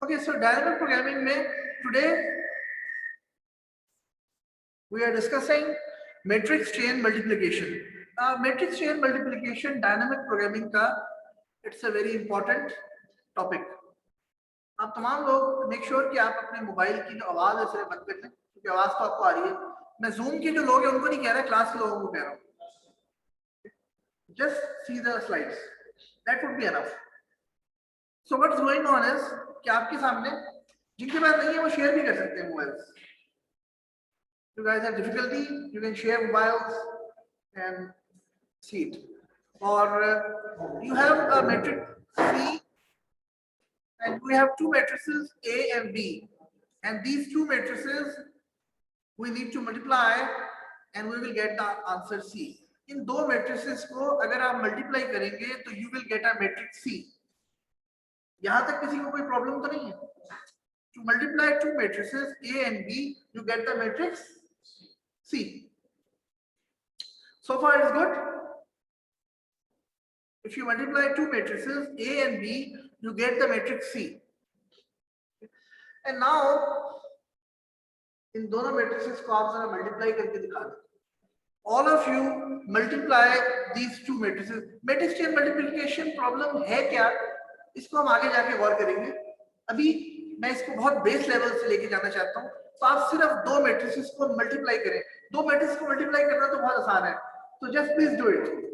Okay, so dynamic programming में today we are discussing matrix chain multiplication. Matrix chain multiplication dynamic programming का it's a very important topic. आप तमाम लोग make sure कि आप अपने मोबाइल की जो आवाज है उसे बंद कर लें, क्योंकि आवाज तो आपको आ रही है. मैं जूम के जो लोग हैं उनको नहीं कह रहा, क्लास के लोगों को कह रहा हूँ. Just see the slides. That would be enough. So what's going on is कि आपके सामने जिनके पास नहीं है वो शेयर भी कर सकते हैं mobiles. You guys have difficulty, you can share mobiles and see it. Or you have a matrix C and we have two matrices A and B. And these two matrices we need to multiply and we will get the answer C. इन दो matrices को अगर आप multiply करेंगे तो you will get a matrix C. यहाँ तक किसी को कोई problem तो नहीं है? To multiply two matrices A and B, you get the matrix C. So far it's good. If you multiply two matrices A and B, you get the matrix C. And now इन दोनों matrices को आप जरा multiply करके दिखा दें. All of you multiply these two matrices. Matrix chain multiplication problem है क्या? इसको हम आगे जाके गौर करेंगे. अभी मैं इसको बहुत बेस लेवल से लेके जाना चाहता हूँ. तो आप सिर्फ दो matrices को multiply करें. दो matrices को multiply करना तो बहुत आसान है. So just please do it.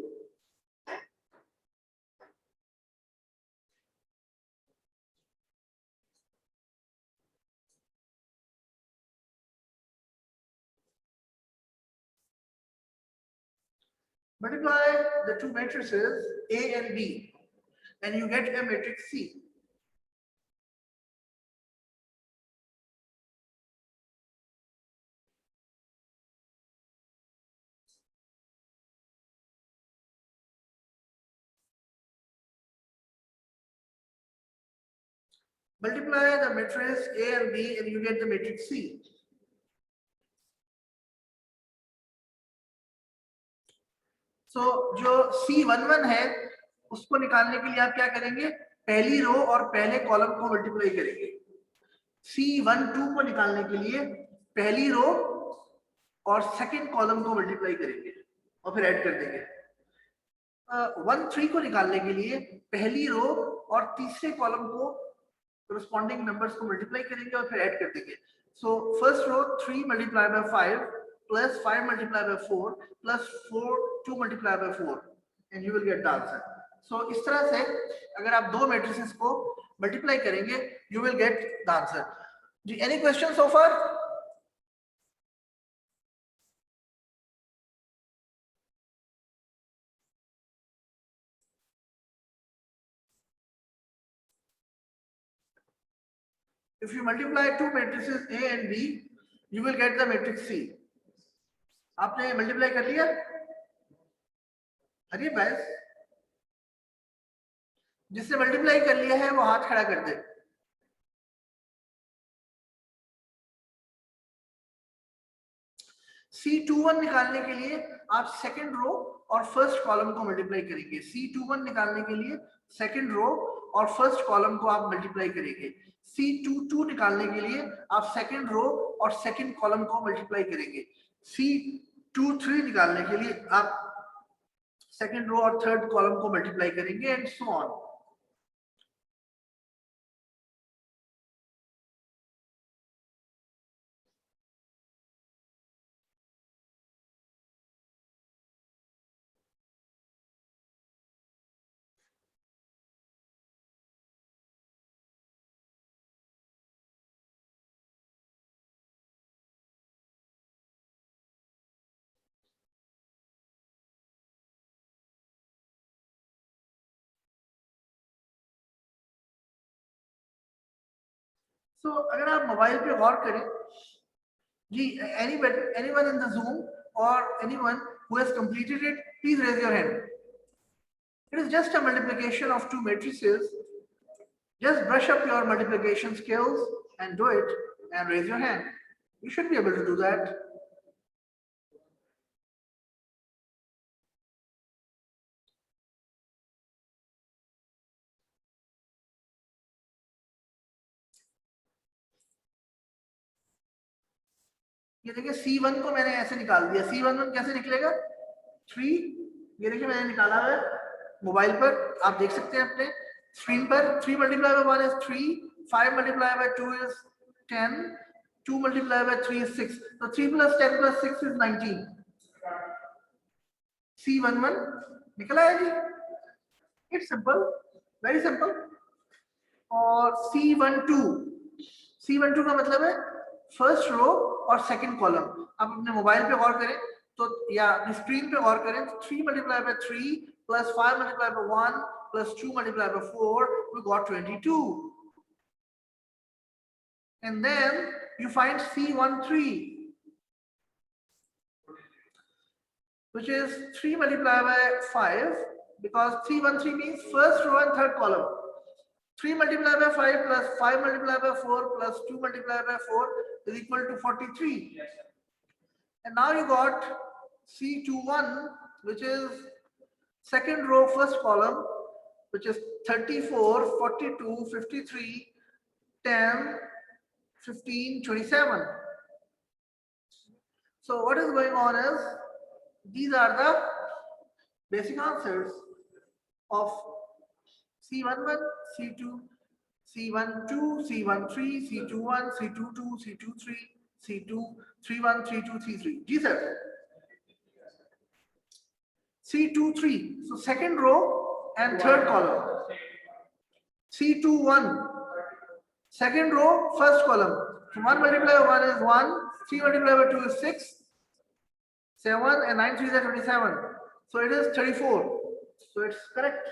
Multiply the two matrices A and B and you get a matrix C. Multiply the matrix A and B and you get the matrix C. So जो C11 है उसको निकालने के लिए आप क्या करेंगे? पहली रो और पहले कॉलम को मल्टीप्लाई करेंगे. C12 को निकालने के लिए पहली रो और सेकंड कॉलम को मल्टीप्लाई करेंगे और फिर ऐड कर देंगे. 13 को निकालने के लिए पहली रो और तीसरे कॉलम को corresponding numbers को मल्टीप्लाई करेंगे और फिर ऐड कर देंगे. So first row 3 multiplied by 5 plus 5 multiplied by 4 plus 4 2 multiplied by 4 and you will get the answer. So इस तरह से अगर आप दो matrices को मल्टीप्लाई करेंगे you will get the answer. जी, any questions so far? If you multiply two matrices A and B, you will get the matrix C. आपने मल्टीप्लाई कर लिया? अरे बस, जिसने मल्टीप्लाई कर लिया है वो हाथ खड़ा कर दे. C21 निकालने के लिए आप सेकंड रो और फर्स्ट कॉलम को मल्टीप्लाई करेंगे. C21 निकालने के लिए सेकंड रो और फर्स्ट कॉलम को आप मल्टीप्लाई करेंगे. C22 निकालने के लिए आप सेकंड रो और सेकंड कॉलम को मल्टीप्लाई करेंगे. C23 निकालने के लिए आप सेकंड रो और थर्ड कॉलम को मल्टीप्लाई करेंगे एंड सो ऑन. So अगर आप मोबाइल पे गौर करें जी, anyone in the Zoom or anyone who has completed it, please raise your hand. It is just a multiplication of two matrices. Just brush up your multiplication skills and do it and raise your hand. You should be able to do that. ये देखिए C1 को मैंने ऐसे निकाल दिया, C11 कैसे निकलेगा 3, ये देखिए मैंने निकाला है मोबाइल पर, आप देख सकते हैं अपने स्क्रीन पर। 3 multiply bye 1 is 3, 5 multiply by 2 is 10, 2 multiply by 3 is 6, तो 3 plus 10 plus 6 is 19। C11 निकला है जी, इट्स सिंपल, वेरी सिंपल। और C12 का मतलब है फर्स्ट रो और सेकंड कॉलम। आप अपने मोबाइल पे गौर करें तो, या अपनी स्क्रीन पे गौर करें तो 3 multiply by 3 plus 5 multiply by 1 plus 2 multiply by 4, we got 22। And then you find C13, which is 3 multiplied by 5, because 313 means first row and third column. 3 multiplied by 5 plus 5 multiplied by 4 plus 2 multiplied by 4 is equal to 43. And now you got C21, which is second row, first column, which is 34, 42, 53, 10, 15, 27. So what is going on is, these are the basic answers of C11, C2, C12, C13, C21, C22, C23, C2, 31, 32, C3. जी sir. C23, so second row and third column. C21, second row, first column. So 1 multiplied by 1 is 1, 3 multiplied by 2 is 6, 7 and 9 3 is 27. So it is 34. So it's correct.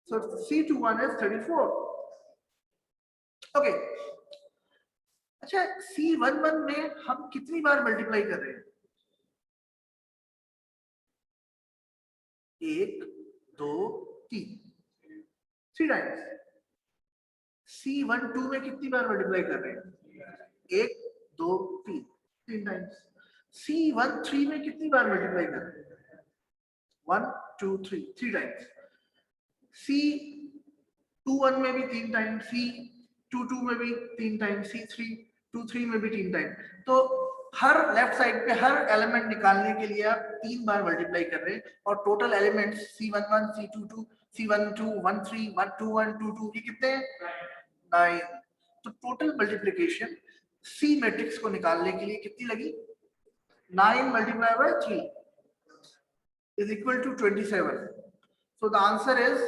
So C21 is 34. Okay. अच्छा, C11 में हम कितनी बार multiply कर रहे हैं? 1, 2, 3, 3 times. C12 में कितनी बार multiply कर रहे हैं? 1, 2, 3, 3 टाइम्स। C13 में कितनी बार मल्टीप्लाई कर रहे हैं? 1, 2, 3, 3 टाइम्स। C21 में भी 3 टाइम, C22 में भी 3 टाइम, C23 में भी 3 टाइम। तो हर लेफ्ट साइड पे हर एलिमेंट निकालने के लिए आप 3 बार मल्टीप्लाई कर रहे हैं, और total elements C11, C22, C12, 13, 121, 22 ये कितने हैं? 9। तो टोटल मल्टीप्लिकेशन C मैट्रिक्स को निकालने के लिए कितनी लगी? 9 multiply by 3 is equal to 27. So the answer is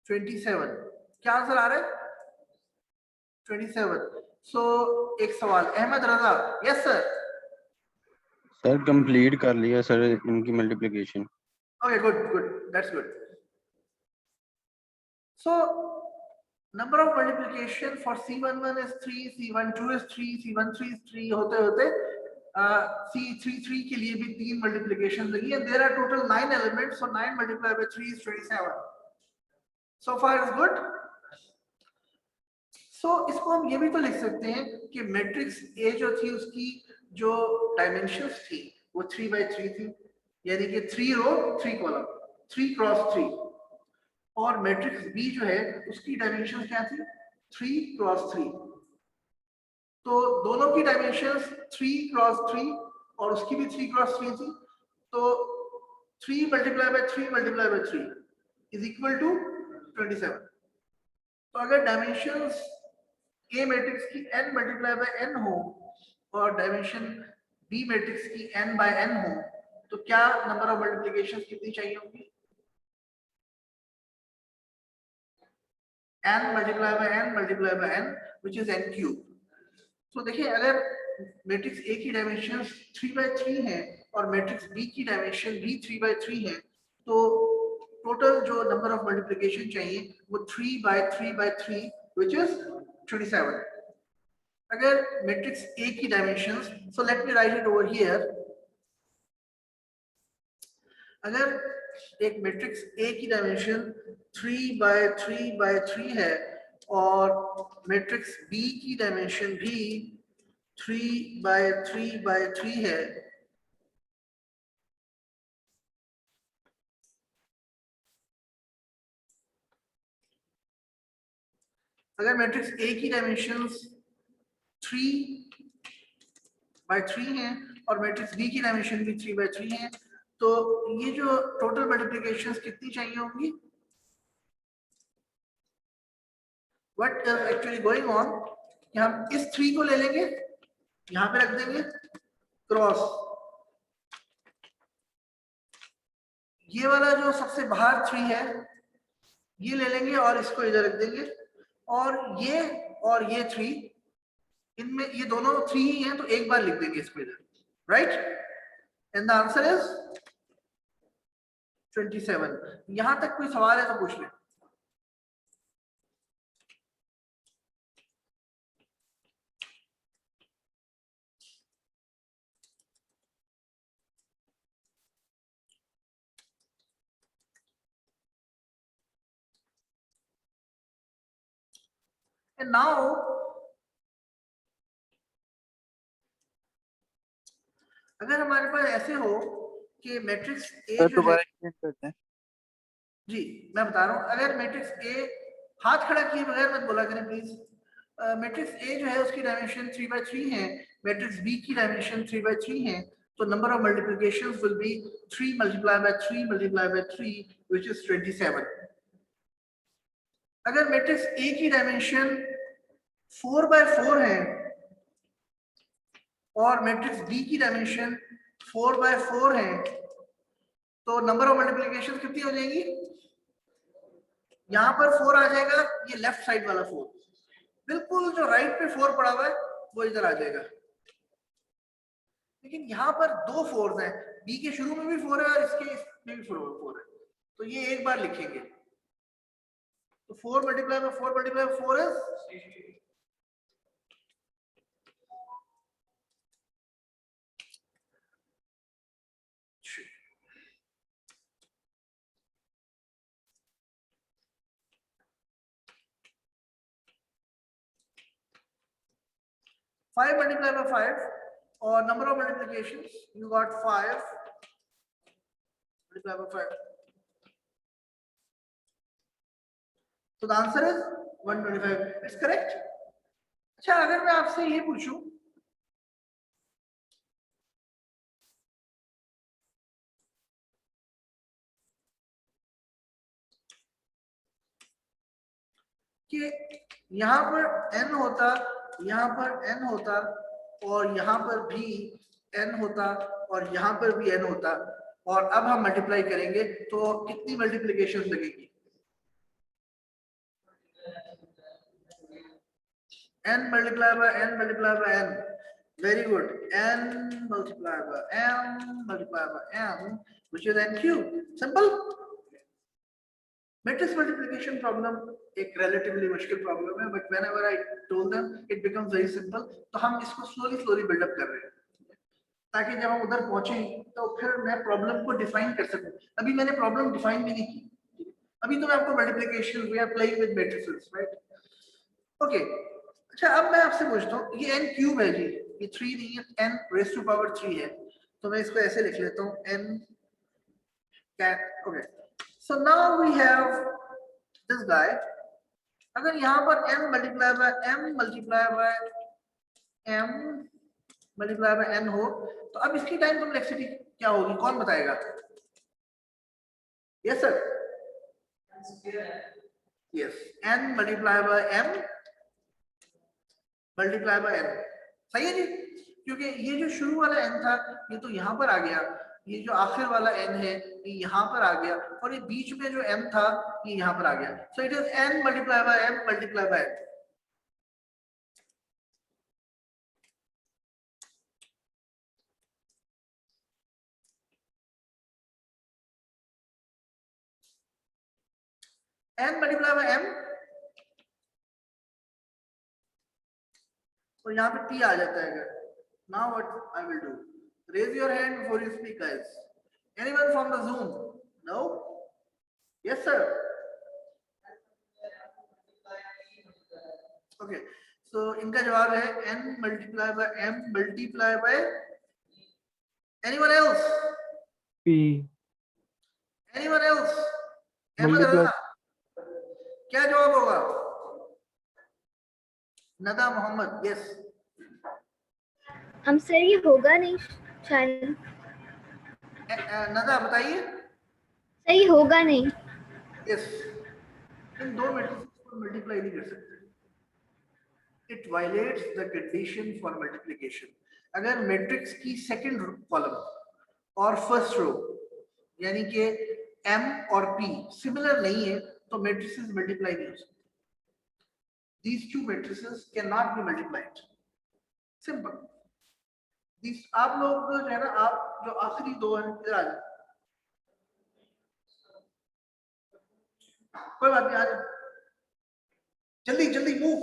27. क्या आंसर आ रहा है? 27. So एक सवाल, अहमद रजा, यस सर। सर कंप्लीट कर लिया सर इनकी multiplication. Okay, good, that's good. So number of multiplication for C11 is 3, C12 is 3, C13 is 3 होते होते C33 के लिए भी 3 मल्टीप्लिकेशन लगी है। There are total 9 elements, so 9 multiplied by 3 is 27. So far is good. So इसको हम ये भी तो लिख सकते हैं कि मैट्रिक्स A जो थी उसकी जो डायमेंशंस थी वो 3 by 3 थी, यानी कि 3 रो 3 कॉलम, 3 क्रॉस 3। और मैट्रिक्स B जो है उसकी डायमेंशंस क्या थी? 3 क्रॉस 3। तो दोनों की डायमेंशंस 3 क्रॉस 3 और उसकी भी 3 क्रॉस 3 थी। तो 3 multiply by 3 multiply by 3 is equal to 27। तो अगर डायमेंशंस A मैट्रिक्स की n मल्टीप्लाई बाय n हो और डायमेंशन B मैट्रिक्स की n by n हो, तो क्या नंबर ऑफ मल्टीप्लिकेशंस कितनी चाहिए होंगी? n multiply by n multiply by n which is n cube. तो देखिए, अगर मैट्रिक्स A की डायमेंशंस 3 by 3 है और मैट्रिक्स B की डायमेंशन भी 3 by 3 है, तो टोटल जो नंबर ऑफ मल्टीप्लिकेशन चाहिए वो 3 by 3 by 3 which is 27। अगर मैट्रिक्स A की dimensions, so let me right it over here. अगर एक मैट्रिक्स A की डायमेंशन 3 by 3 by 3 है और मैट्रिक्स B की डायमेंशन भी 3 by 3 by 3 है, अगर मैट्रिक्स ए की डायमेंशंस 3/3 हैं और मैट्रिक्स बी की डायमेंशन भी 3/3 है, तो ये जो टोटल मल्टीप्लिकेशंस कितनी चाहिए होंगी? What is actually going on कि हम इस 3 को ले लेंगे, यहां पे रख देंगे क्रॉस, ये वाला जो सबसे बाहर 3 है ये ले लेंगे और इसको इधर रख देंगे, और ये 3, इनमें ये दोनों 3 ही हैं तो एक बार लिख देंगे इसको इधर, right? And the answer is 27। यहां तक कोई सवाल है तो पूछ ले। And now अगर हमारे पास ऐसे हो कि मैट्रिक्स ए जो है, करते हैं जी मैं बता रहा हूं, अगर मैट्रिक्स ए, हाथ खड़ा किए बगैर मत बोला करें प्लीज, मैट्रिक्स ए जो है उसकी डायमेंशन 3/3 है, मैट्रिक्स बी की डायमेंशन 3/3 है, तो number of multiplications will be 3 multiplied by 3 multiplied by 3 which is 27। अगर मैट्रिक्स ए की डायमेंशन 4/4 है और मैट्रिक्स बी की डायमेंशन 4/4 है, तो नंबर ऑफ मल्टीप्लिकेशन कितनी हो जाएगी? यहां पर 4 आ जाएगा, ये लेफ्ट साइड वाला 4, बिल्कुल जो राइट पे 4 पड़ा हुआ है वो इधर आ जाएगा। लेकिन यहाँ पर 2 4s हैं, बी के शुरू में भी 4 है और इसमें भी 4 है, तो ये एक बार लिखेंगे, तो 4 multiplied by 4 multiplied by 4 is 5 multiplied by 5, or number of multiplications you got 5 multiplied by 5, so the answer is 125। it's correct। अच्छा, अगर मैं आपसे ये पूछूं कि यहाँ पर n होता, यहाँ पर n होता, और यहाँ पर भी n होता, और यहाँ पर भी n होता, और अब हम मल्टीप्लाई करेंगे तो कितनी मल्टीप्लिकेशन लगेगी? n multiplied by n multiplied by n, very good, n multiplied by m multiplied by m which is n cube, simple। Matrix multiplication problem एक रिलेटिवली मुश्किल प्रॉब्लम है, but whenever I told them it becomes very simple. तो हम इसको slowly buildup कर रहे हैं ताकि जब हम उधर पहुंचे तो फिर मैं प्रॉब्लम को डिफाइन कर सकूं। अभी मैंने प्रॉब्लम डिफाइन भी नहीं की, अभी तो मैं आपको multiplication, we are playing with matrices, right? Okay, अच्छा अब मैं आपसे पूछता हूँ, ये n क्यूब है जी, ये 3 नहीं है, n रेज़ टू पावर 3 है, तो मैं इसको ऐसे लिख लेता हूँ n cat. Okay, so now we have this guy। अगर यहाँ पर m multiplied by m multiplied by m multiplied by n हो, तो अब इसकी टाइम कॉम्प्लेक्सिटी क्या होगी, कौन बताएगा? Yes sir, yes, n multiplied by m multiplied by n, सही है जी, क्योंकि ये जो शुरू वाला n था ये तो यहाँ पर आ गया, ये जो आखिर वाला n है ये यहाँ पर आ गया, और ये बीच में जो m था ये यहाँ पर आ गया, so it is n multiplied by m multiplied by n। n multiplied by m, तो यहाँ पे t आ जाता है। अगर now what I will do, raise your hand before you speak guys, anyone from the Zoom? No? Yes sir, okay, so इनका जवाब है n multiplied by m multiplied by, anyone else? p anyone else? Ahmad Multiply- रजा, क्या जवाब होगा? नदा Mohammad, yes. हम sir ये होगा नहीं शायद, नदा बताइए। सही होगा नहीं। यस, इन दो मैट्रिसेस को मल्टीप्लाई नहीं कर सकते। It violets the condition for multiplication. अगर मैट्रिक्स की सेकंड कॉलम और फर्स्ट रो यानी कि m और p सिमिलर नहीं है तो मैट्रिसेस मल्टीप्लाई नहीं हो सकते। These two matrices cannot be multiplied. Simple. These आप लोग जो है ना, आप जो आखिरी दो हैं इधर आ जाए, कोई बात नहीं, आ जाए जल्दी जल्दी मूव,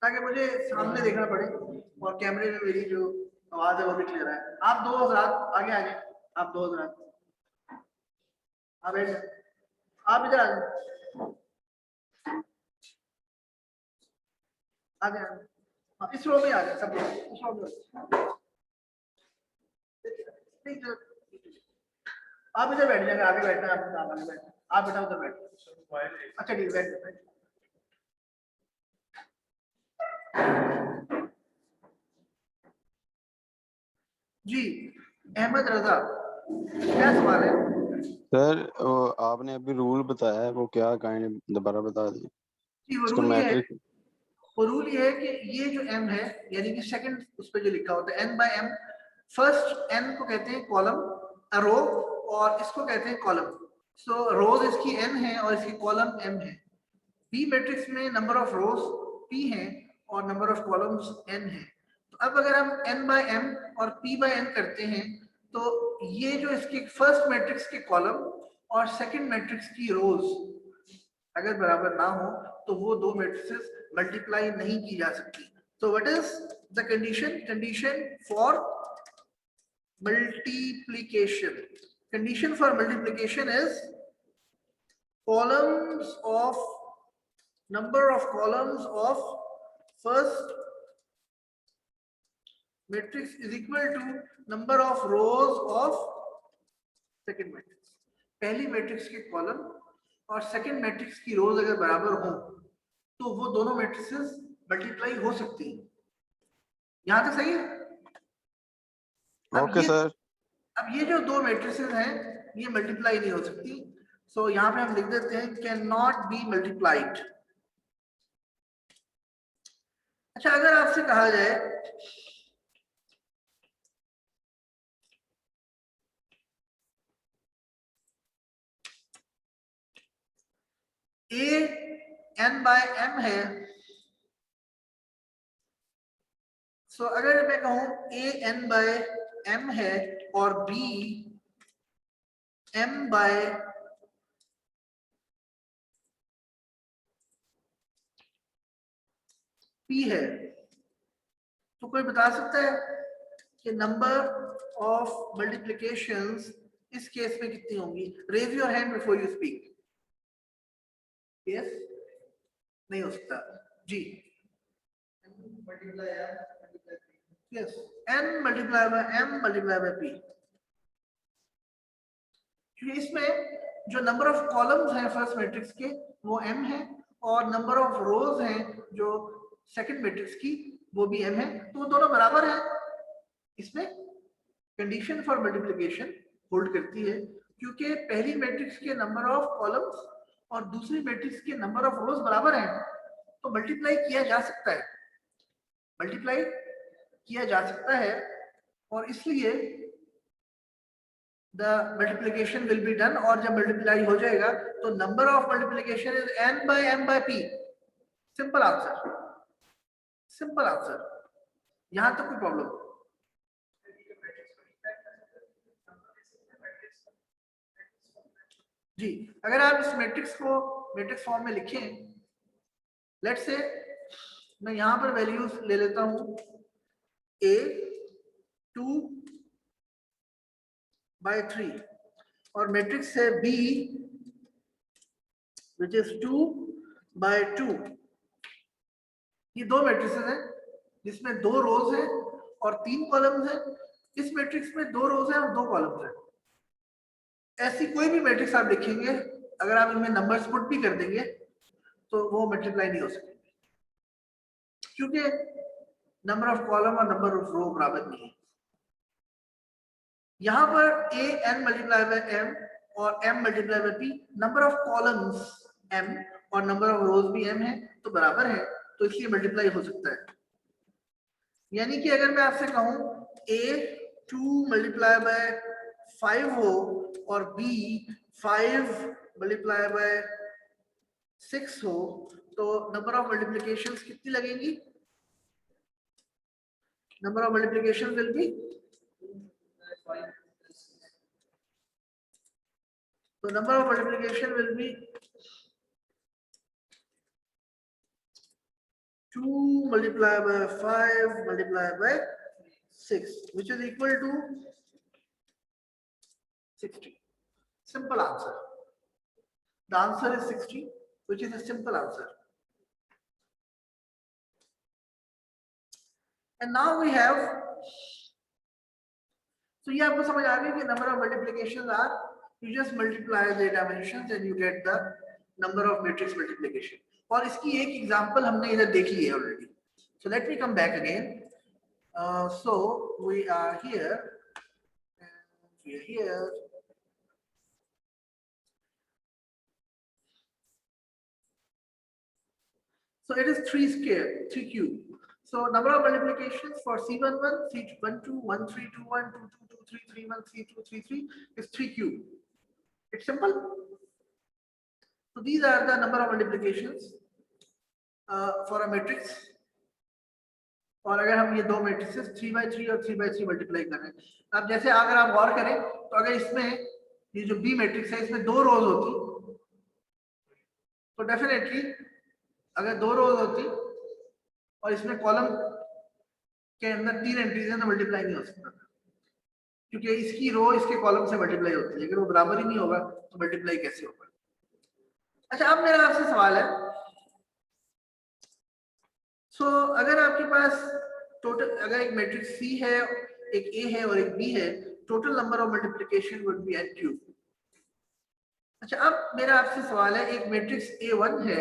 ताकि मुझे सामने देखना पड़े और कैमरे में मेरी जो आवाज है वो भी क्लियर है। आप दो हजरात आगे आ जाए, आप दो हजरात आप बैठ जाए, आप इधर आ जाए, आगे आ जाए, इस रो में आ जाए सब लोग, इस रो में आप इधर बैठ जाएंगे, आगे बैठना है आपका, आगे बैठना, आप बेटा उधर बैठ। अच्छा ठीक है, बैठ। जी अहमद रजा, क्या सवाल है? सर आपने अभी रूल बताया है, वो क्या काइंड दोबारा बता दिए। जी वो रूल ये है, वो रूल ये है कि ये जो m है यानी कि सेकंड उस पर जो लिखा होता है n by m, first n को कहते हैं कॉलम, रो, और इसको कहते हैं कॉलम। सो रोज इसकी n है और इसकी कॉलम m है। p मैट्रिक्स में नंबर ऑफ रोज p है और नंबर ऑफ कॉलम्स n है। तो अब अगर हम n बाय m और p बाय n करते हैं तो ये जो इसके फर्स्ट मैट्रिक्स के कॉलम और सेकंड मैट्रिक्स की रोज अगर बराबर ना हो तो वो दो मैट्रिसेस मल्टीप्लाई नहीं की जा सकती। तो what is the condition? Condition for multiplication, condition for multiplication is columns of number of columns of first matrix is equal to number of rows of second matrix। पहली मैट्रिक्स के column और second matrix की रोज अगर बराबर हो तो वो दोनों मैट्रिसेस मल्टीप्लाई हो सकती हैं। यहां तक सही है? Okay sir. अब ये जो दो मैट्रिसेस हैं ये मल्टीप्लाई नहीं हो सकती, सो यहाँ पे हम लिख देते हैं कैन नॉट बी मल्टीप्लाइड। अच्छा अगर आपसे कहा जाए a n बाय m है, सो अगर मैं कहूं a n बाय m है और b m बाय p है, तो कोई बता सकता है कि नंबर ऑफ मल्टीप्लिकेशंस इस केस में कितनी होंगी? Raise your hand before you speak. Yes, नहीं हो सकता जी। Yes, n multiply by m multiply by p, क्योंकि इसमें जो नंबर ऑफ कॉलम्स हैं फर्स्ट मैट्रिक्स के वो m है और नंबर ऑफ रोज हैं जो सेकंड मैट्रिक्स की वो भी m है, तो वो दोनों बराबर हैं। इसमें कंडीशन फॉर मल्टीप्लिकेशन होल्ड करती है क्योंकि पहली मैट्रिक्स के नंबर ऑफ कॉलम्स और दूसरी मैट्रिक्स के नंबर ऑफ रोज बराबर हैं, तो मल्टीप्लाई किया जा सकता है, मल्टीप्लाई किया जा सकता है, और इसलिए the multiplication will be done. और जब मल्टीप्लाई हो जाएगा तो number of multiplication is n by m by p। Simple answer, simple answer. यहां तक कोई प्रॉब्लम? जी अगर आप इस मैट्रिक्स को मैट्रिक्स फॉर्म में लिखें, लेट्स से मैं यहां पर वैल्यूज ले लेता हूं a 2 बाय 3 और मैट्रिक्स है b विच इज 2 बाय 2। ये दो मैट्रिसेस हैं जिसमें दो रोज हैं और तीन कॉलम्स हैं। इस मैट्रिक्स में दो रोज हैं और दो कॉलम्स हैं। ऐसी कोई भी मैट्रिक्स आप लिखेंगे, अगर आप इनमें नंबर्स पुट भी कर देंगे तो वो मल्टीप्लाई नहीं हो सकेंगे। क्योंकि नंबर ऑफ कॉलम और नंबर ऑफ रो बराबर नहीं है। यहां पर a n multiply by m और m multiply by p, number of columns m और नंबर ऑफ रोज भी m है तो बराबर है, तो इसलिए मल्टीप्लाई हो सकता है। यानी कि अगर मैं आपसे कहूं a 2 मल्टीप्लाई बाय 5 हो और b 5 मल्टीप्लाई बाय 6 हो, तो नंबर ऑफ मल्टीप्लिकेशंस कितनी लगेंगी? Number of multiplication will B, so number of multiplication will be 2 multiplied by 5 multiplied by 6, which is equal to 60. Simple answer. The answer is 60, which is a simple answer. And now we have, so ये आपको समझ आ गई कि number of multiplications are, you just multiply the dimensions and you get the number of matrix multiplication. और इसकी एक example हमने इधर देख ली है already. So let me come back again. So we are here. We are here. So it is 3 square, 3 cube. So number of multiplications for C11, C12, 1321, 222331, C233 is 3 cube. It's simple. So these are the number of multiplications for a matrix. और अगर हम ये दो matrices 3 by 3 और 3 by 3 multiply करें, अब जैसे अगर आप गौर करें तो अगर इसमें ये जो बी मैट्रिक्स है इसमें 2 रोज होती तो डेफिनेटली अगर 2 रोज होती और इसमें कॉलम के अंदर 3 एंट्रीज हैं तो मल्टीप्लाई नहीं हो सकता, क्योंकि इसकी रो इसके कॉलम से मल्टीप्लाई होती है। अगर वो बराबर ही नहीं होगा तो मल्टीप्लाई कैसे होगा? अच्छा, अब मेरा आपसे सवाल है, सो अगर आपके पास टोटल, अगर एक मैट्रिक्स C है, एक A है और एक B है, total number of multiplication would be n cube. अच्छा, अब मेरा आपसे सवाल है, एक मैट्रिक्स A1 है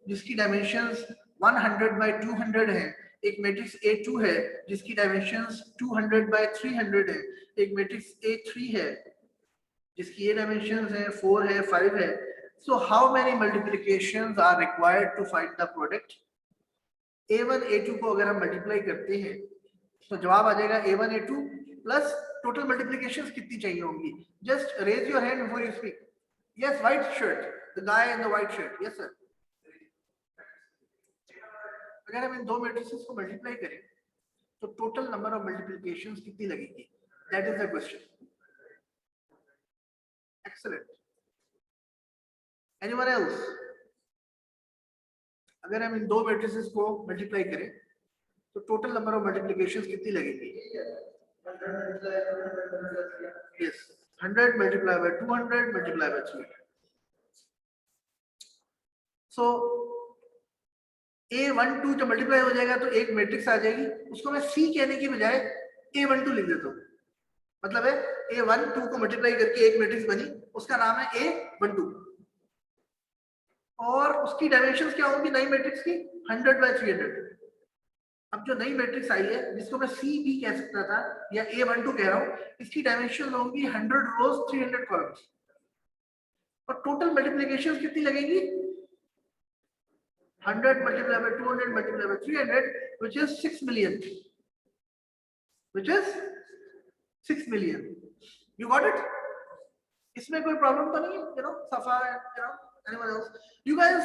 जिसकी डायमेंशंस 100 by 200 है, एक मैट्रिक्स A2 है जिसकी डायमेंशंस 200 by 300 है, एक मैट्रिक्स A3 है जिसकी ये डायमेंशंस है 4 है 5 है। So how many multiplications are required to find the product? A1 A2 को अगर हम मल्टीप्लाई करते हैं तो जवाब आ जाएगा A1 A2 plus total multiplications कितनी चाहिए होंगी? Just raise your hand before you speak. Yes, white shirt, the guy in the white shirt. Yes sir. अगर हम इन दो मैट्रिसेस को मल्टीप्लाई करें तो टोटल नंबर ऑफ मल्टीप्लिकेशंस कितनी लगेगी? That is the question. Excellent. Anyone else? अगर हम इन दो मैट्रिसेस को मल्टीप्लाई करें तो टोटल नंबर ऑफ मल्टीप्लिकेशंस कितनी लगेगी? Yes, 100 multiply by 200 multiply by 300। So A12 जब मल्टीप्लाई हो जाएगा तो एक मैट्रिक्स आ जाएगी, उसको मैं C कहने की बजाय A12 लिख देता हूँ। मतलब है A12 को मल्टीप्लाई करके एक मैट्रिक्स बनी, उसका नाम है A12 और उसकी डायमेंशंस क्या होंगी नई मैट्रिक्स की? 100 by 300। अब जो नई मैट्रिक्स आई है जिसको मैं C भी कह सकता था या A12 कह रहा हूँ, इसकी डायमेंशन होंगी 100 रोज 300 कॉलम्स और टोटल मल्टीप्लिकेशन कितनी लगेगी? 100 multiplied by 200 multiplied by 300, which is 6 million. Which is 6 million. You got it? इसमें कोई प्रॉब्लम तो नहीं है? You know, Safa, you know, anyone else? You guys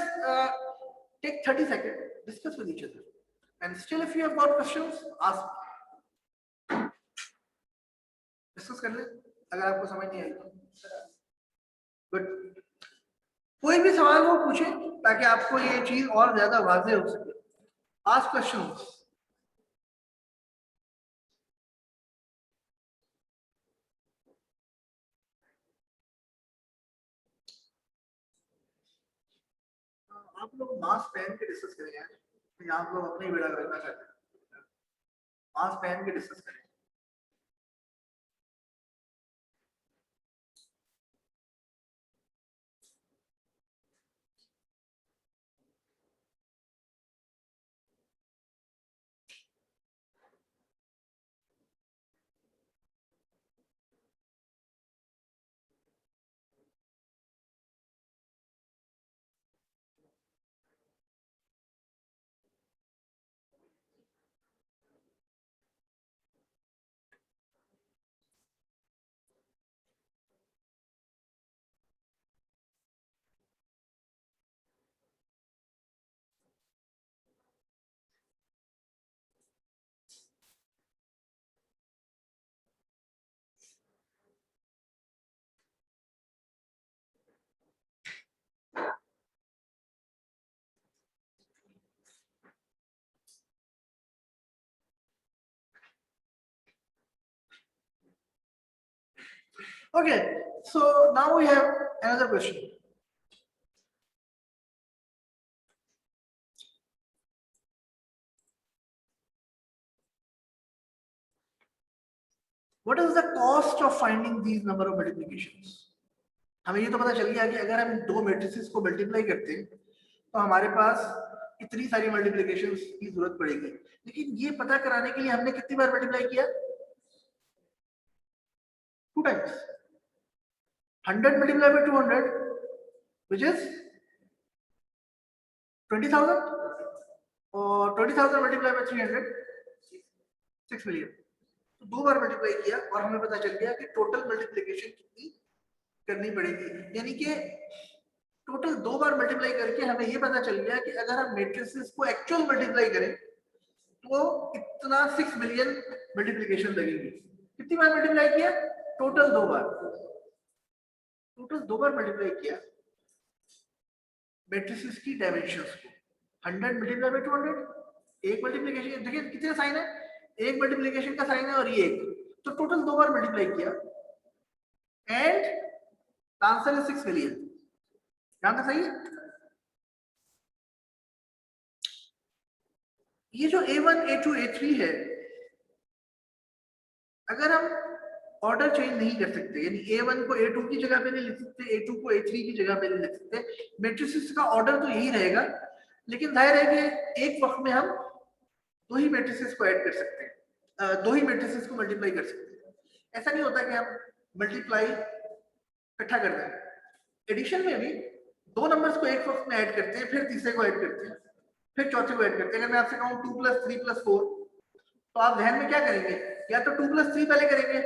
take 30 seconds, discuss with each other, and still if you have got questions, ask. Discuss कर ले, अगर आपको समझ नहीं आई तो। Good. कोई भी सवाल वो पूछे ताकि आपको ये चीज और ज्यादा वाज़ेह हो सके। Ask questions. आप लोग मास्क पहन के डिस्कस करें यार, या आप लोग अपनी बेड़ा रखना चाहते हैं? मास्क पहन के डिस्कस करें। Okay, so now we have another question. What is the cost of finding these number of multiplications? हमें ये तो पता चल गया कि अगर हम दो मैट्रिसेस को मल्टीप्लाई करते हैं तो हमारे पास इतनी सारी मल्टीप्लिकेशंस की जरूरत पड़ेगी, लेकिन ये पता कराने के लिए हमने कितनी बार मल्टीप्लाई किया? 2 times. 100 multiplied by 200 which is 20,000 और 20,000 multiplied by 300 6 million. तो 2 बार मल्टीप्लाई किया और हमें पता चल गया कि टोटल मल्टीप्लिकेशन कितनी करनी पड़ेगी, यानी कि टोटल 2 बार मल्टीप्लाई करके हमें ये पता चल गया कि अगर हम मैट्रिसेस को एक्चुअल मल्टीप्लाई करें तो इतना 6 मिलियन मल्टीप्लिकेशन लगेगी। कितनी बार मल्टीप्लाई किया? टोटल 2 बार। टोटल 2 बार मल्टीप्लाई किया मैट्रिसेस की डायमेंशंस को। 100 मल्टीप्लाई बाय 200, एक मल्टीप्लिकेशन, देखिए कितने साइन है, एक मल्टीप्लिकेशन का साइन है और ये एक, तो टोटल 2 बार मल्टीप्लाई किया and the answer is 6 million. ध्यान से सही है। ये जो A1, A2, A3 है, अगर हम ऑर्डर चेंज नहीं कर सकते, यानी A1 को A2 की जगह पे नहीं लिख सकते, A2 को A3 की जगह पे नहीं लिख सकते, मैट्रिसेस का ऑर्डर तो यही रहेगा, लेकिन जाहिर है कि एक वक्त में हम दो ही मैट्रिसेस को ऐड कर सकते हैं, दो ही मैट्रिसेस को मल्टीप्लाई कर सकते हैं। ऐसा नहीं होता कि हम मल्टीप्लाई इकट्ठा कर दें। एडिशन में भी दो नंबर्स को एक वक्त में ऐड करते हैं, फिर तीसरे को ऐड करते हैं, फिर चौथे को ऐड करते हैं। अगर मैं आपसे कहूं 2 + 3 + 4, तो आप ध्यान में क्या करेंगे? या तो 2 + 3 पहले करेंगे,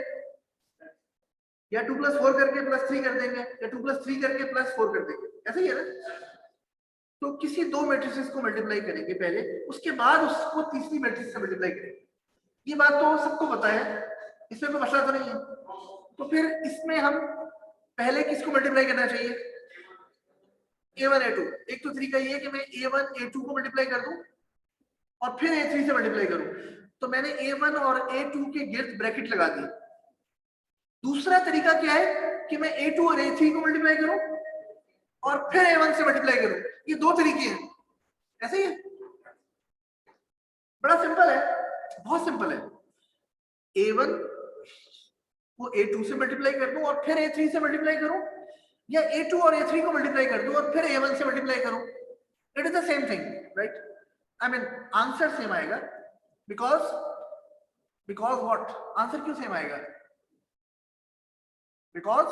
या 2 + 4 करके +3 कर देंगे, या 2 + 3 करके +4 कर देंगे। ऐसा ही है ना? तो किसी दो मैट्रिसेस को मल्टीप्लाई करेंगे पहले, उसके बाद उसको तीसरी मैट्रिक्स से मल्टीप्लाई करेंगे। ये बात तो सबको पता है, इसमें कोई मसला तो नहीं है। तो फिर इसमें हम पहले किसको मल्टीप्लाई करना चाहिए? A1, A2। एक तो तरीका ये है कि मैं A1, A2 को मल्टीप्लाई कर दूं और फिर A3 से मल्टीप्लाई करूं, तो मैंने A1 और A2 के गिर्द ब्रैकेट लगा दी। दूसरा तरीका क्या है कि मैं A2 और A3 को मल्टीप्लाई करूं और फिर A1 से मल्टीप्लाई करूं। ये दो तरीके हैं, ऐसे ही है। बड़ा सिंपल है, बहुत सिंपल है। A1 को A2 से मल्टीप्लाई कर दूं और फिर A3 से मल्टीप्लाई करूं, या A2 और A3 को मल्टीप्लाई कर दूं और फिर A1 से मल्टीप्लाई करूं। It is the same thing, right? I mean answer same आएगा, बिकॉज व्हाट? आंसर क्यों सेम आएगा? Because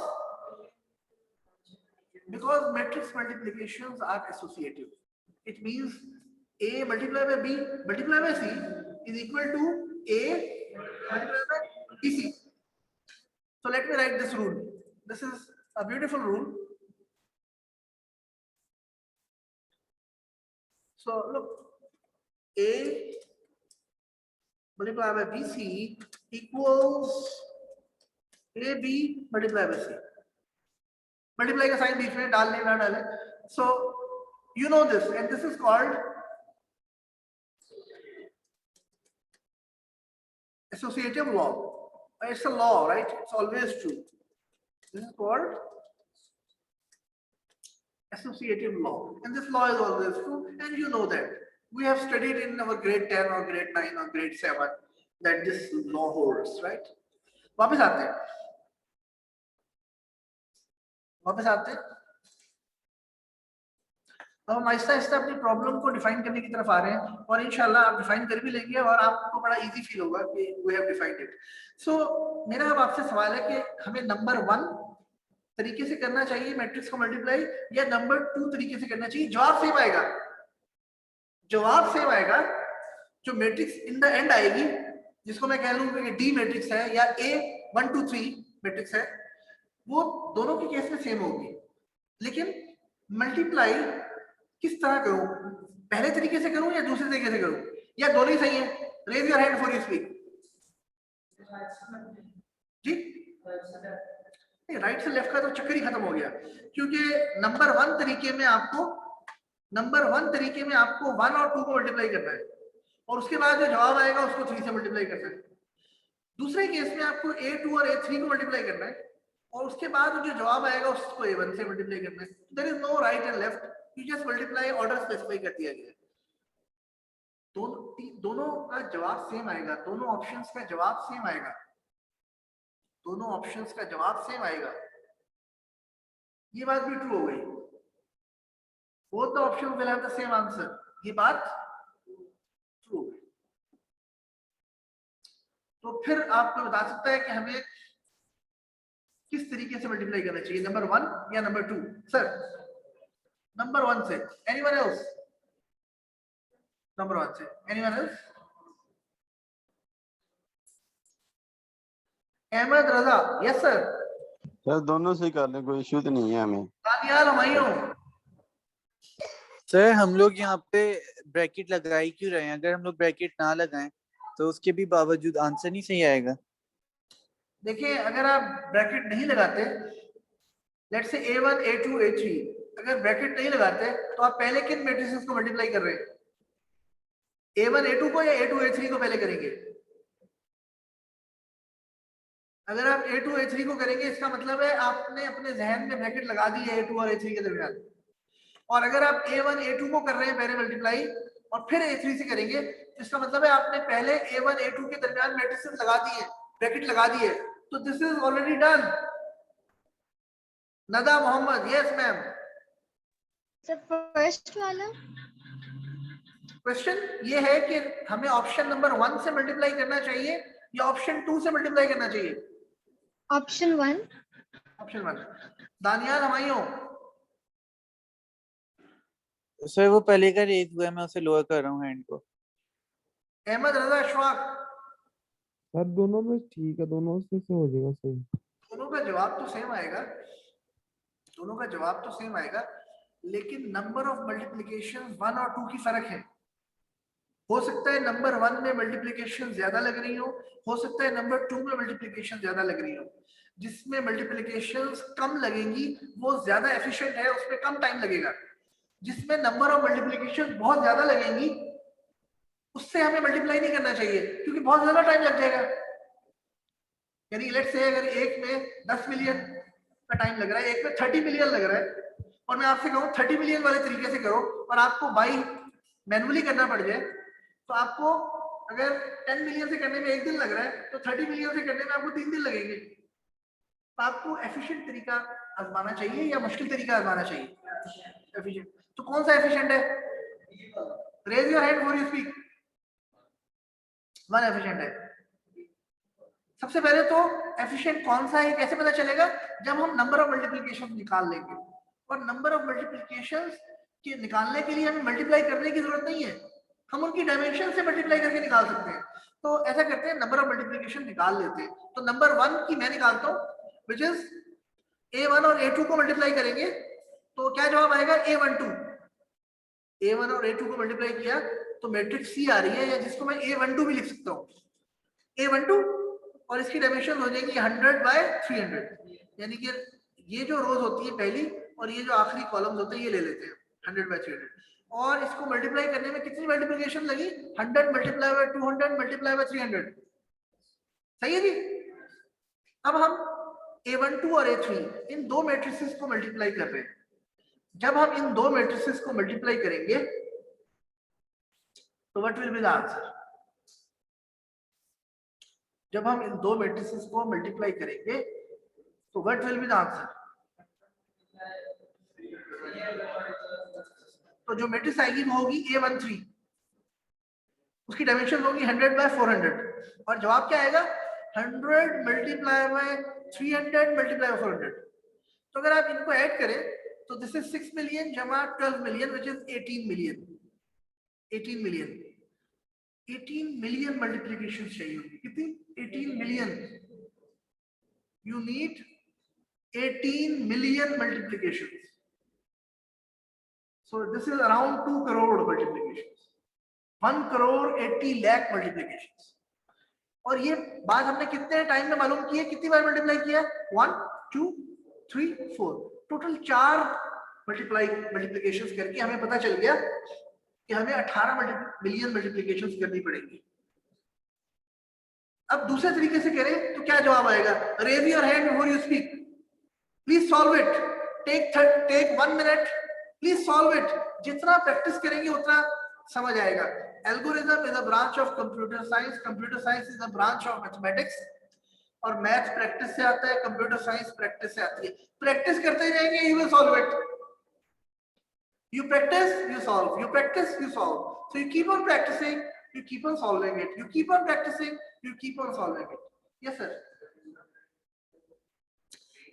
matrix multiplications are associative. It means A multiplied by B multiplied by C is equal to A multiplied by BC. So let me write this rule. This is a beautiful rule. So look, A multiplied by BC equals AB multiplied by C. Multiply का sign बीच में डालने ना डाले। So you know this, and this is called associative law. It's a law, right? It's always true. This is called associative law, and this law is always true, and you know that. We have studied in our grade 10 or grade 9 or grade 7 that this law holds, right? वापस आते हैं, अब हम आहिस्ता आहिस्ता अपनी problem को define करने की तरफ आ रहे हैं, और इंशाल्लाह आप डिफाइन कर भी लेंगे और आपको बड़ा इजी फील होगा कि वी हैव डिफाइंड इट। सो मेरा अब आपसे सवाल है कि हमें नंबर 1 तरीके से करना चाहिए मैट्रिक्स को मल्टीप्लाई, या नंबर 2 तरीके से करना चाहिए? जवाब सेम आएगा, जवाब सेम आएगा। जो मैट्रिक्स इन द एंड आएगी, जिसको मैं कह लूं कि डी मैट्रिक्स है या A1, 2, 3 मैट्रिक्स है, वो दोनों के केस में सेम होगी। लेकिन मल्टीप्लाई किस तरह करूं? पहले तरीके से करूं या दूसरे तरीके से करूं, या दोनों ही सही है? Raise your hand for you speak. जी, राइट से लेफ्ट का तो चक्कर ही खत्म हो गया, क्योंकि नंबर 1 तरीके में आपको 1 और 2 को मल्टीप्लाई करना है, और उसके बाद जो जवाब आएगा उसको 3 से मल्टीप्लाई करना है। दूसरे केस में आपको A2 और A3 को मल्टीप्लाई करना है, और उसके बाद जो जवाब आएगा उसको A1 से मल्टीप्लाई करना है। There is no right and left, you just multiply, order specify कर दिया गया है। दोनों का जवाब सेम आएगा, दोनों ऑप्शंस का जवाब सेम आएगा, दोनों ऑप्शंस का जवाब सेम आएगा। ये बात भी ट्रू हो गई, both the options will have the same answer, ये बात ट्रू हो गई। तो फिर आपको बता सकता है कि हमें किस तरीके से मल्टीप्लाई करना चाहिए, नंबर 1 या नंबर 2? सर नंबर 1 से, एनीवन एल्स? नंबर 1 से, एनीवन एल्स? अहमद रजा, यस सर। सर दोनों से कर लें, कोई इश्यू तो नहीं है हमें। दानियाल हमायूं, सर हम लोग यहाँ पे ब्रैकेट लगाई क्यों रहे हैं? अगर हम लोग ब्रैकेट ना लगाएं तो उसके भी बावजूद आंसर नहीं सही आएगा। देखिए अगर आप ब्रैकेट नहीं लगाते, let's say A1 A2 A3, अगर ब्रैकेट नहीं लगाते तो आप पहले किन मैट्रिसेस को मल्टीप्लाई कर रहे हैं? A1 A2 को या A2 A3 को पहले करेंगे? अगर आप A2 A3 को करेंगे इसका मतलब है आपने अपने जहन में ब्रैकेट लगा दी है A2 और A3 के दरमियान। और अगर आप A1 A2 को कर रहे हैं पहले मल्टीप्लाई और फिर A3 से करेंगे तो इसका मतलब है आपने पहले A1 A2 के दरमियान मैट्रिसेस लगा दिए, ब्रैकेट लगा दिए। तो this is already done. Nada Mohammad, yes ma'am. Sir first वाला क्वेश्चन ये है कि हमें ऑप्शन नंबर 1 से मल्टीप्लाई करना चाहिए या ऑप्शन 2 से मल्टीप्लाई करना चाहिए? Option 1। Option 1। Daniyal Humayun, sir वो पहले का रेज हुआ है, मैं उसे लोअर कर रहा हूँ हैंड को। अहमद रजा अशफाक, सर दोनों में ठीक है, दोनों से हो जाएगा सही। दोनों का जवाब तो सेम आएगा, दोनों का जवाब तो सेम आएगा, लेकिन नंबर ऑफ मल्टीप्लिकेशन 1 और 2 की फर्क है। हो सकता है नंबर 1 में मल्टीप्लिकेशन ज्यादा लग रही हो सकता है नंबर 2 में मल्टीप्लिकेशन ज्यादा लग रही हो। जिसमें मल्टीप्लिकेशंस कम लगेंगी वो ज्यादा एफिशिएंट है, उसमें कम टाइम लगेगा। जिसमें नंबर ऑफ मल्टीप्लिकेशन बहुत ज्यादा लगेंगी उससे हमें मल्टीप्लाई नहीं करना चाहिए क्योंकि बहुत ज्यादा टाइम लग जाएगा। यानी लेट्स से अगर एक में 10 मिलियन का टाइम लग रहा है, एक में 30 मिलियन लग रहा है, और मैं आपसे कहूँ 30 मिलियन वाले तरीके से करो और आपको बाई मैनुअली करना पड़ जाए, तो आपको अगर 10 मिलियन से करने में 1 दिन लग रहा है तो 30 मिलियन से करने में आपको 3 दिन लगेंगे। तो आपको एफिशिएंट तरीका आजमाना चाहिए या मुश्किल तरीका आजमाना चाहिए? एफिशिएंट। तो कौन सा एफिशिएंट है? Raise your hand for you speak. One efficient है। सबसे पहले तो एफिशिएंट कौन सा है कैसे पता चलेगा? जब हम नंबर ऑफ मल्टीप्लिकेशन निकाल लेंगे, और नंबर ऑफ मल्टीप्लिकेशंस के निकालने के लिए हमें मल्टीप्लाई करने की जरूरत नहीं है, हम उनकी डायमेंशन से मल्टीप्लाई करके निकाल सकते हैं। तो ऐसा करते हैं, नंबर ऑफ मल्टीप्लिकेशन निकाल लेते हैं। तो नंबर 1 की मैं निकालता हूँ, विच इज A1 और A2 को मल्टीप्लाई करेंगे तो क्या जवाब आएगा? A12। A1 और A2 को मल्टीप्लाई किया तो मैट्रिक्स C आ रही है, या जिसको मैं A12 भी लिख सकता हूँ, A12, और इसकी डायमेंशन हो जाएगी 100/300। यानी कि ये जो रोज होती है पहली और ये जो आखिरी कॉलम्स होते हैं ये ले लेते हैं 100/300, और इसको मल्टीप्लाई करने में कितनी मल्टीप्लिकेशन लगी? 100 × 200 × 300। सही है जी। अब हम A12 और A3 इन दो मैट्रिसेस को मल्टीप्लाई कर रहे हैं। जब हम इन दो मैट्रिसेस को मल्टीप्लाई करेंगे तो what will be the answer? जब हम इन दो मैट्रिसेस को मल्टीप्लाई करेंगे तो what will be the answer? तो जो मैट्रिक्स आएगी वो होगी A13, उसकी डायमेंशन होगी 100/400, और जवाब क्या आएगा? 100 × 300 × 400। तो अगर आप इनको ऐड करें तो दिस इज 6 मिलियन जमा 12 million which is 18 million. 18 million multiplication चाहिए होगी। कितनी? 18 million. You need 18 million multiplication. So this is around 2 crore multiplications, 1 crore 80 lakh multiplications। और ये बात हमने कितने टाइम में मालूम की है? कितनी बार मल्टीप्लाई किया? 1 2 3 4, टोटल 4 मल्टीप्लिकेशंस करके हमें पता चल गया कि हमें 18 मिलियन मल्टीप्लिकेशंस करनी पड़ेगी। अब दूसरे तरीके से करें तो क्या जवाब आएगा? Raise your hand before you speak. Please solve it, take 1 minute, please solve it. जितना प्रैक्टिस करेंगे उतना समझ आएगा। Algorithm is a branch of computer science, computer science is a branch of mathematics, और मैथ प्रैक्टिस से आता है, computer science practice से आती है। प्रैक्टिस करते जाएंगे, you will solve it. You practice, you solve. You practice, you solve. So you keep on practicing, you keep on solving it. You keep on practicing, you keep on solving it. Yes, sir.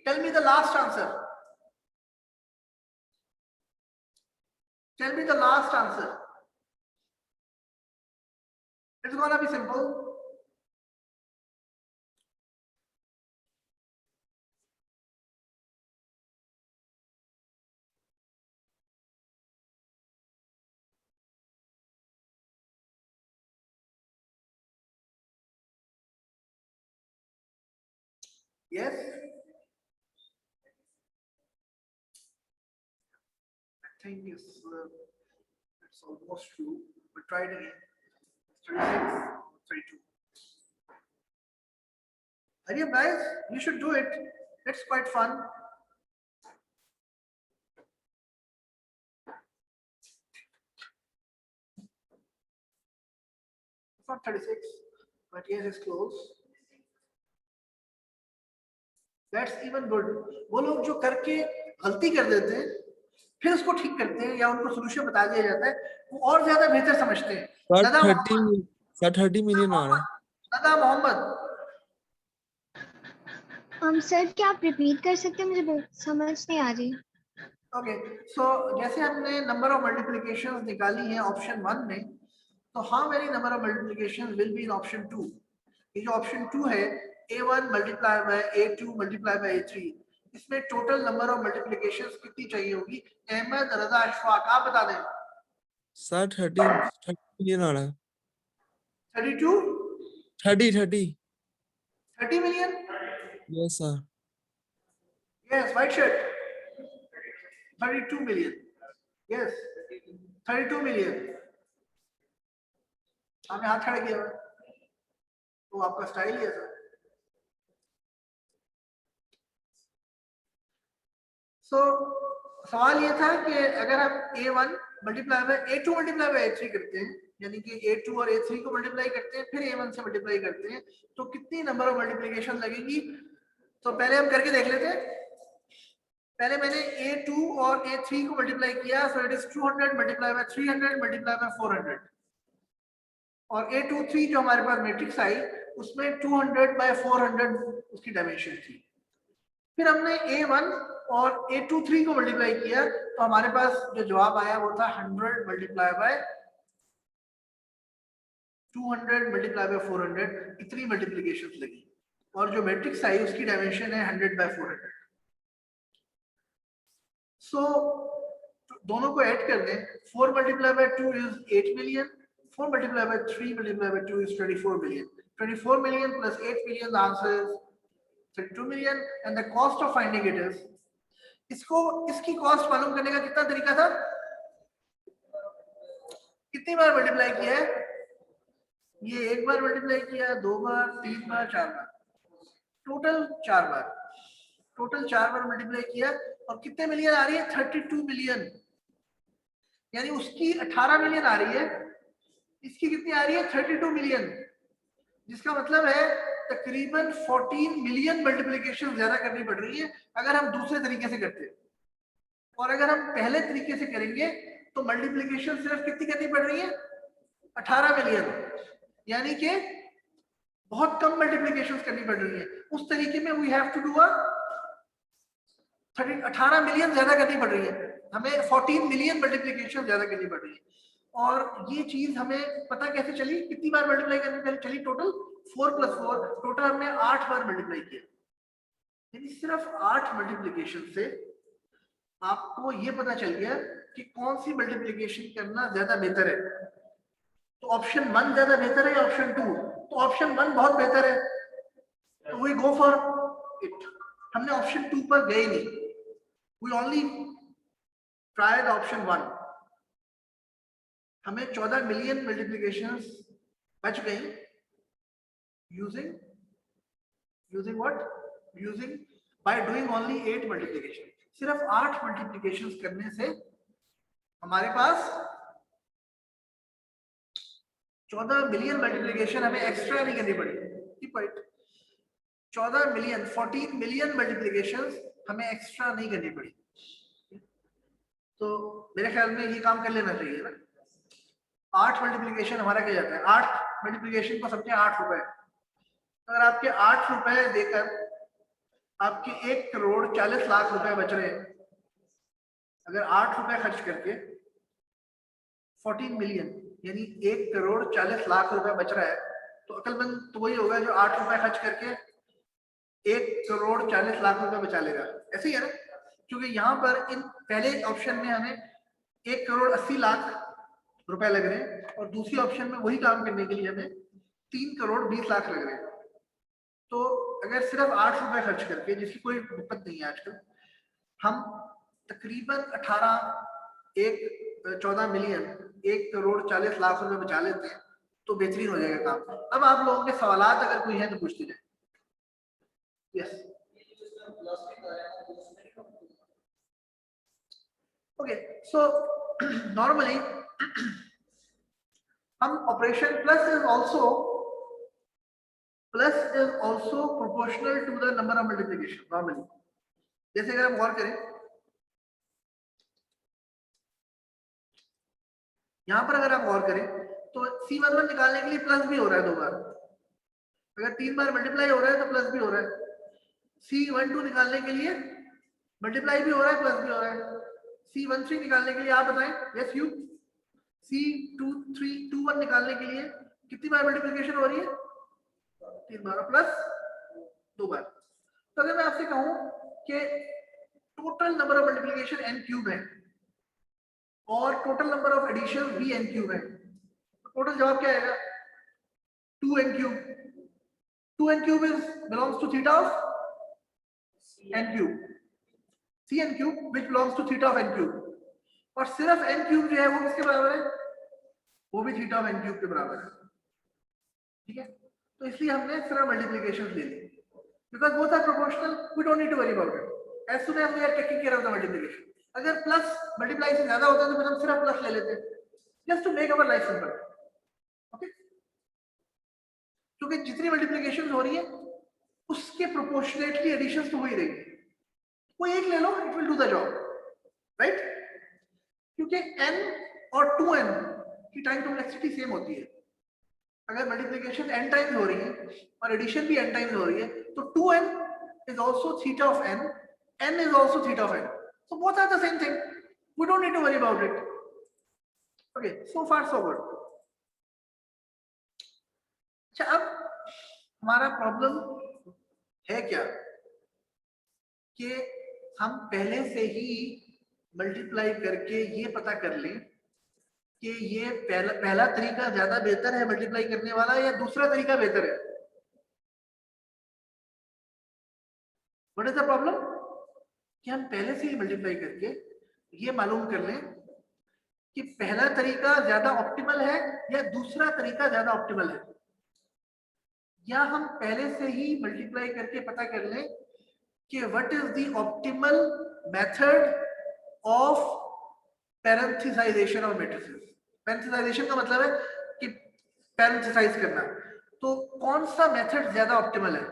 Tell me the last answer. Tell me the last answer. It's gonna be simple. Yes. I think it's almost true, but try it again. 36, 32. Hurry up, guys. You should do it. It's quite fun. It's not 36, but yes, it's close. That's even good. वो लोग जो करके गलती कर देते हैं फिर उसको ठीक करते हैं या उनको सोल्यूशन बता दिया जाता है, वो और ज्यादा बेहतर समझते हैं। सर 30 मिलियन आ रहा है। नदा मोहम्मद, सर क्या आप रिपीट कर सकते हैं, मुझे समझ नहीं आ रही। ओके, सो जैसे हमने नंबर ऑफ मल्टीप्लिकेशंस निकाली है ऑप्शन 1 में, तो how many number of multiplications will be in option 2? ये जो ऑप्शन 2 है, a1 multiply by a2 multiply by a3, इसमें टोटल नंबर ऑफ मल्टीप्लिकेशंस कितनी चाहिए होगी? अहमद, रजा, अशफाक, आप बता दें। सर 30 मिलियन आ रहा है। 32 30 million. Yes sir. Yes, white shirt. 32 million. Yes, 32 million. आपने हाथ खड़ा किया, तो आपका स्टाइल ही है सर। So सवाल ये था कि अगर हम a1 multiply by a2 multiply by a3 करते हैं, यानी कि a2 और a3 को मल्टीप्लाई करते हैं फिर a1 से मल्टीप्लाई करते हैं, तो कितनी नंबर ऑफ मल्टीप्लिकेशन लगेगी? तो पहले हम करके देख लेते हैं। पहले मैंने a2 और a3 को मल्टीप्लाई किया, so it is 200 multiply by 300 multiply by 400, और a23 जो हमारे पास मैट्रिक्स आई उसमें 200 बाय 400 उसकी डायमेंशन थी। फिर हमने a1 और a23 को मल्टीप्लाई किया, तो हमारे पास जो जवाब आया वो था 100 मल्टीप्लाई बाय 200 मल्टीप्लाई बाय 400, इतनी मल्टीप्लिकेशंस लगी, और जो मैट्रिक्स आई उसकी डायमेंशन है 100 बाय 400। सो दोनों को ऐड कर दें, 4 multiply by 2 is 8 million, 4 multiply by 3 multiply bye 2 is 24 million, 24 million plus 8 million, the answer is 32 million, and the cost of finding it is, इसकी कॉस्ट मालूम करने का कितना तरीका था? कितनी बार मल्टीप्लाई किया है? ये एक बार मल्टीप्लाई किया, 2 बार, 3 बार, 4 बार, टोटल 4 बार, टोटल 4 बार मल्टीप्लाई किया, और कितने मिलियन आ रही है? 32 मिलियन। यानी उसकी 18 मिलियन आ रही है, इसकी कितनी आ रही है? 32 मिलियन, जिसका मतलब है तकरीबन 14 मिलियन मल्टीप्लिकेशन ज्यादा करनी पड़ रही है अगर हम दूसरे तरीके से करते हैं। और अगर हम पहले तरीके से करेंगे तो मल्टीप्लिकेशन सिर्फ कितनी करनी पड़ रही है? 18 मिलियन, यानी कि बहुत कम मल्टीप्लिकेशन करनी पड़ रही है। उस तरीके में we have to do 18 million ज्यादा करनी पड़ रही है, हमें 14 मिलियन मल्टीप्लिकेशन ज्यादा करनी पड़ रही है। और ये चीज हमें पता कैसे चली? कितनी बार मल्टीप्लाई करनी चली? टोटल 4 + 4, टोटल हमने 8 बार मल्टीप्लाई किया। यानी सिर्फ 8 मल्टीप्लिकेशन से आपको ये पता चल गया कि कौन सी मल्टीप्लिकेशन करना ज्यादा बेहतर है। तो ऑप्शन 1 ज्यादा बेहतर है या ऑप्शन 2? तो ऑप्शन 1 बहुत बेहतर है, तो वी गो फॉर इट। हमने ऑप्शन 2 पर गए नहीं, we only try the option 1। हमें 14 मिलियन मल्टीप्लिकेशंस बच गई using what? Using by doing only 8 multiplication. सिर्फ 8 मल्टीप्लिकेशन करने से हमारे पास 14 मिलियन मल्टीप्लिकेशन हमें एक्स्ट्रा नहीं करनी पड़ी। 14 मिलियन 14 मिलियन मल्टीप्लिकेशन हमें एक्स्ट्रा नहीं करनी पड़ी। तो मेरे ख्याल में ये काम कर लेना चाहिए ना। 8 मल्टीप्लिकेशन हमारा क्या जाता है, 8 मल्टीप्लिकेशन को समझे 8 रुपए। अगर आपके 8 रुपए देकर आपके 1 करोड़ 40 लाख रुपए बच रहे हैं, अगर 8 रुपए खर्च करके 14 मिलियन यानी 1 करोड़ 40 लाख रुपए बच रहा है, तो अकलमंद तो वही होगा जो 8 रुपए खर्च करके 1 करोड़ 40 लाख रुपए बचा लेगा। ऐसे ही है ना, क्योंकि यहाँ पर इन पहले ऑप्शन में हमें 1 करोड़ 80 लाख रुपए लग रहे हैं और दूसरी ऑप्शन में वही काम करने के लिए हमें 3 करोड़ 20 लाख लग रहे हैं। तो अगर सिर्फ 8 रुपए खर्च करके, जिसकी कोई दिक्कत नहीं है आजकल, हम तकरीबन 14 मिलियन 1 करोड़ 40 लाख रुपए बचा लेते हैं, तो बेहतरीन हो जाएगा काम। अब आप लोगों के सवालात अगर कोई है तो पूछते जाए। यस, ओके, सो नॉर्मली हम operation plus is also proportional to the number of multiplication normally. जैसे अगर हम गौर करें, यहां पर अगर आप गौर करें तो C11 निकालने के लिए प्लस भी हो रहा है 2 बार, अगर 3 बार मल्टीप्लाई हो रहा है तो प्लस भी हो रहा है। C12 निकालने के लिए मल्टीप्लाई भी हो रहा है, प्लस भी हो रहा है। C13 निकालने के लिए आप बताएं, यस यू, C21 निकालने के लिए कितनी बार मल्टीप्लिकेशन हो रही है, 3 बार, प्लस 2 बार। तो अगर मैं आपसे कहूं कि total number of multiplication n cube है और टोटल नंबर ऑफ एडिशन भी n क्यूब है, तो टोटल जवाब क्या आएगा, 2n cube. 2n cube is belongs to theta of n cube, Cn cube which belongs to theta of n cube, और सिर्फ n क्यूब जो है वो किसके बराबर है, वो भी थीटा ऑफ n क्यूब के बराबर है। ठीक है, तो इसलिए हमने सिर्फ मल्टीप्लिकेशन ले ली, because both are proportional, we don't need to worry about it, as soon as we are taking care of the multiplication. अगर प्लस मल्टीप्लाई से ज्यादा होता है तो फिर हम सिर्फ प्लस ले लेते हैं, just to make our life simple. Okay, क्योंकि जितनी मल्टीप्लिकेशन हो रही है उसके प्रोपोर्शनेटली एडिशन तो हो ही रही है, कोई एक ले लो, it will do the job, right. क्योंकि n और 2n की टाइम कॉम्प्लेक्सिटी सेम होती है। अगर मल्टीप्लिकेशन n टाइम्स हो रही है और एडिशन भी n टाइम्स हो रही है, तो 2n is also theta of n is also theta of n, so both are the same thing, we don't need to worry about it. Okay, so far so good. अच्छा, अब हमारा problem है क्या कि हम पहले से ही मल्टीप्लाई करके ये पता कर लें कि ये पहला तरीका ज्यादा बेहतर है मल्टीप्लाई करने वाला या दूसरा तरीका बेहतर है। व्हाट इज द प्रॉब्लम कि हम पहले से ही मल्टीप्लाई करके ये मालूम कर लें कि पहला तरीका ज्यादा ऑप्टिमल है या दूसरा तरीका ज्यादा ऑप्टिमल है, या हम पहले से ही मल्टीप्लाई करके पता कर लें कि what is the optimal method of parenthesization of matrices. Parenthesization का मतलब है कि पैरेंथेसाइज करना, तो कौन सा मेथड ज्यादा ऑप्टिमल है,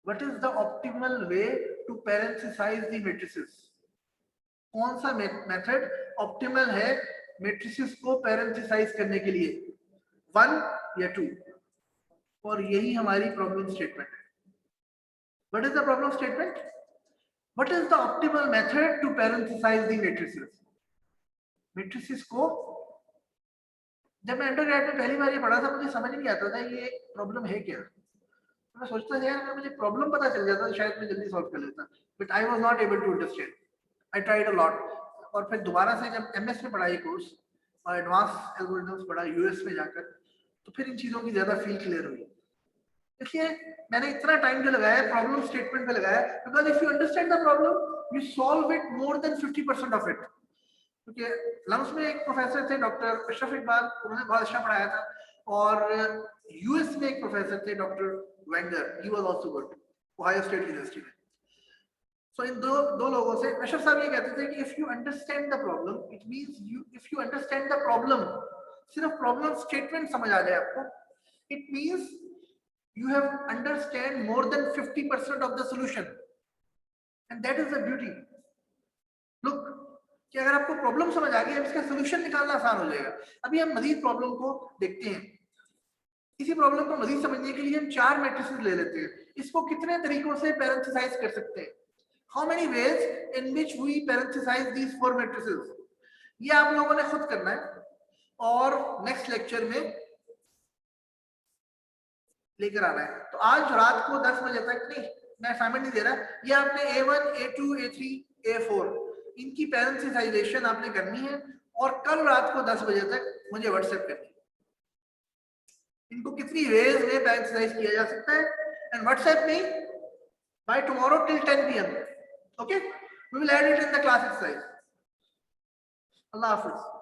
what is the optimal way to parenthesize the matrices, कौन सा मेथड ऑप्टिमल है मैट्रिसेस को पैरेंथेसाइज करने के लिए, 1 या 2। और यही हमारी प्रॉब्लम स्टेटमेंट है। What is the problem statement, what is the optimal method to parenthesize the matrices. Matrices को जब मैं अंडरग्रेड में पहली बार ये पढ़ा था मुझे समझ नहीं आता था ये प्रॉब्लम है क्या। मैं सोचता था यार अगर मुझे प्रॉब्लम पता चल जाता तो शायद मैं जल्दी सॉल्व कर लेता, but I was not able to understand. I tried a lot, और फिर दोबारा से जब एमएस में पढ़ा ये कोर्स और एडवांस एल्गोरिथम्स पढ़ा यूएस में जाकर, तो फिर इन चीजों की ज्यादा फील क्लियर हुई। इसलिए मैंने इतना टाइम जो लगाया प्रॉब्लम स्टेटमेंट पे लगाया, because if you understand the problem you solve it more than 50% of it. क्योंकि लम्स में एक प्रोफेसर थे डॉक्टर अशरफ इकबाल, उन्होंने बहुत अच्छा पढ़ाया था, और यूएस में एक प्रोफेसर थे doctor Wenger, he was also good, Ohio state university में। सो इन दो लोगों से अशरफ साहब ये कहते थे कि if you understand the problem, it means if you understand the problem, सिर्फ प्रॉब्लम स्टेटमेंट समझ आ जाए आपको, it means you have understand more than 50% of the solution, and that is the beauty. Look, कि अगर आपको प्रॉब्लम समझ आ गई, इसका सॉल्यूशन निकालना आसान हो जाएगा। अभी हम मजीद प्रॉब्लम को देखते हैं। इसी प्रॉब्लम को मजीद समझने के लिए हम 4 मैट्रिसेस ले लेते हैं। इसको कितने तरीकों से पैरेंथेसाइज कर सकते हैं? How many ways in which we parenthesize these 4 matrices? ये आप लोगों ने खुद करना है और नेक्स्ट लेक्चर में लेकर आना है। तो आज रात को 10 बजे तक, नहीं मैं असाइनमेंट नहीं दे रहा, ये आपने A1, A2, A3, A4 इनकी पैरेंथेसाइजेशन आपने करनी है और कल रात को 10 बजे तक मुझे व्हाट्सएप करनी है। इनको कितनी वेज में पैरेंथेसाइज किया जा सकता है, एंड व्हाट्सएप में by tomorrow till 10 PM, okay, we will add it in the class exercise. अल्लाह हाफिज।